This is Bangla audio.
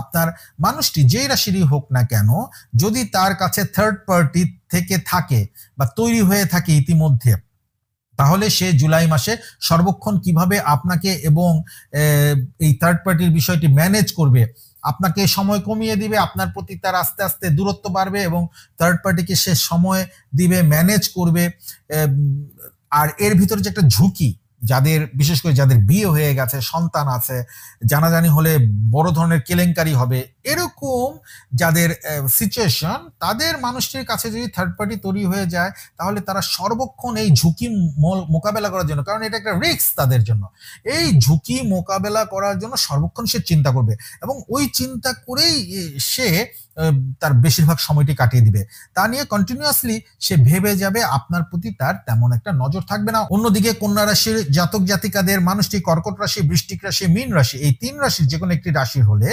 আপনার মানুষটি যেই রাশিরই হোক না কেন, যদি তার কাছে থার্ড পার্টি থেকে থাকে বা তৈরি হয়ে থাকে ইতিমধ্যে, তাহলে সে জুলাই মাসে সর্বক্ষণ কিভাবে আপনাকে এবং এই থার্ড পার্টির বিষয়টি ম্যানেজ করবে, আপনাকে সময় কমিয়ে দিবে, আপনার প্রতি তার আস্তে আস্তে দূরত্ব বাড়বে এবং থার্ড পার্টিকে সে সময় দিবে, ম্যানেজ করবে। আর এর ভিতরে যে একটা ঝুঁকি, যাদের বিশেষ করে যাদের বিয়ে হয়ে গেছে, সন্তান আছে, জানাজানি হলে বড় ধরনের কেলেঙ্কারি হবে, এরকম যাদের সিচুয়েশন, তাদের মানুষটির কাছে যদি থার্ড পার্টি তৈরি হয়ে যায়, তাহলে তারা সর্বক্ষণ এই ঝুঁকি মোকাবেলা করার জন্য, কারণ এটা একটা রিস্ক তাদের জন্য, এই ঝুঁকি মোকাবেলা করার জন্য সর্বক্ষণ সে চিন্তা করবে এবং ওই চিন্তা করেই সে তার বেশিরভাগ সময়টি কাটিয়ে দিবে। তা নিয়ে কন্টিনিউয়াসলি সে ভেবে যাবে, আপনার প্রতি তার তেমন একটা নজর থাকবে না। অন্যদিকে কন্যা রাশির জাতক জাতিকাদের মানুষটি কর্কট রাশি, বৃশ্চিক রাশি, মীন রাশি, এই তিন রাশির যে কোনো একটি রাশি হলে